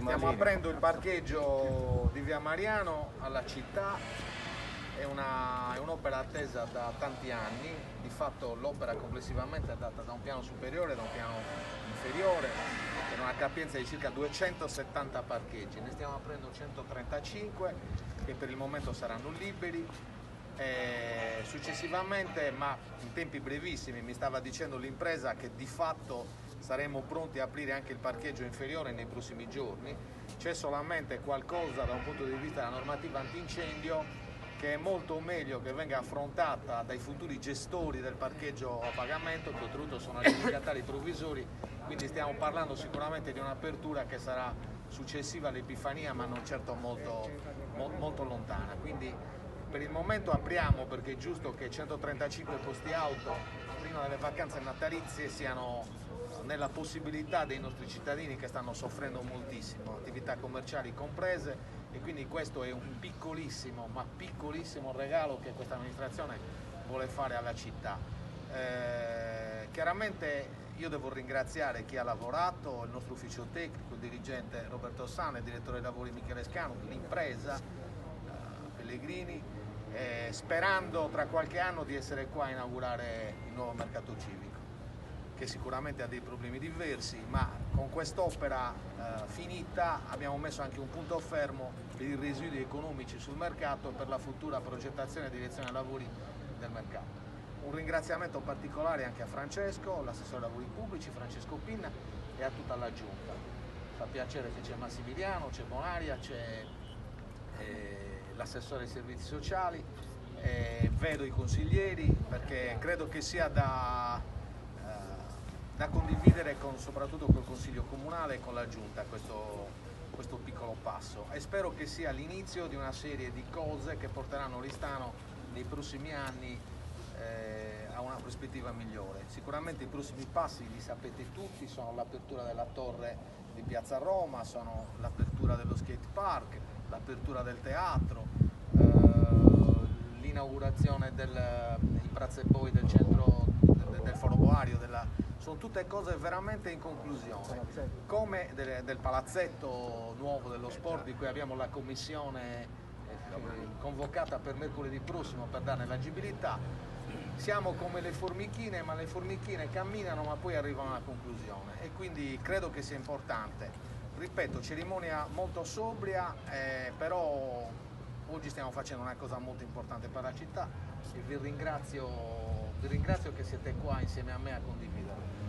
Stiamo aprendo il parcheggio di Via Mariano alla città, è un'opera attesa da tanti anni. Di fatto l'opera complessivamente è data da un piano superiore e da un piano inferiore, per una capienza di circa 270 parcheggi. Ne stiamo aprendo 135 che per il momento saranno liberi. Successivamente, ma in tempi brevissimi, mi stava dicendo l'impresa che di fatto saremo pronti a aprire anche il parcheggio inferiore nei prossimi giorni. C'è solamente qualcosa da un punto di vista della normativa antincendio che è molto meglio che venga affrontata dai futuri gestori del parcheggio a pagamento, che oltretutto sono aggiudicatari provvisori, quindi stiamo parlando sicuramente di un'apertura che sarà successiva all'Epifania, ma non certo molto lontana. Quindi per il momento apriamo, perché è giusto che 135 posti auto prima delle vacanze natalizie siano nella possibilità dei nostri cittadini che stanno soffrendo moltissimo, attività commerciali comprese, e quindi questo è un piccolissimo, ma piccolissimo regalo che questa amministrazione vuole fare alla città. Chiaramente io devo ringraziare chi ha lavorato, il nostro ufficio tecnico, il dirigente Roberto Sana, il direttore dei lavori Michele Scanu, l'impresa Pellegrini, sperando tra qualche anno di essere qua a inaugurare il nuovo mercato civico, che sicuramente ha dei problemi diversi, ma con quest'opera finita abbiamo messo anche un punto fermo per i residui economici sul mercato e per la futura progettazione e direzione dei lavori del mercato. Un ringraziamento particolare anche a Francesco, l'assessore ai lavori pubblici, Francesco Pinna, e a tutta la giunta. Fa piacere che c'è Massimiliano, c'è Bonaria, c'è l'assessore ai servizi sociali, vedo i consiglieri, perché credo che sia da condividere soprattutto col Consiglio Comunale e con la Giunta questo piccolo passo, e spero che sia l'inizio di una serie di cose che porteranno Oristano nei prossimi anni a una prospettiva migliore. Sicuramente i prossimi passi li sapete tutti, sono l'apertura della torre di Piazza Roma, sono l'apertura dello skate park, l'apertura del teatro, l'inaugurazione del Praze Poi del centro del Foro Boario, sono tutte cose veramente in conclusione, come del palazzetto nuovo dello sport, di cui abbiamo la commissione convocata per mercoledì prossimo per darne l'agibilità. Siamo come le formichine, ma le formichine camminano ma poi arrivano alla conclusione, e quindi credo che sia importante. Ripeto, cerimonia molto sobria, però oggi stiamo facendo una cosa molto importante per la città, e vi ringrazio che siete qua insieme a me a condividere.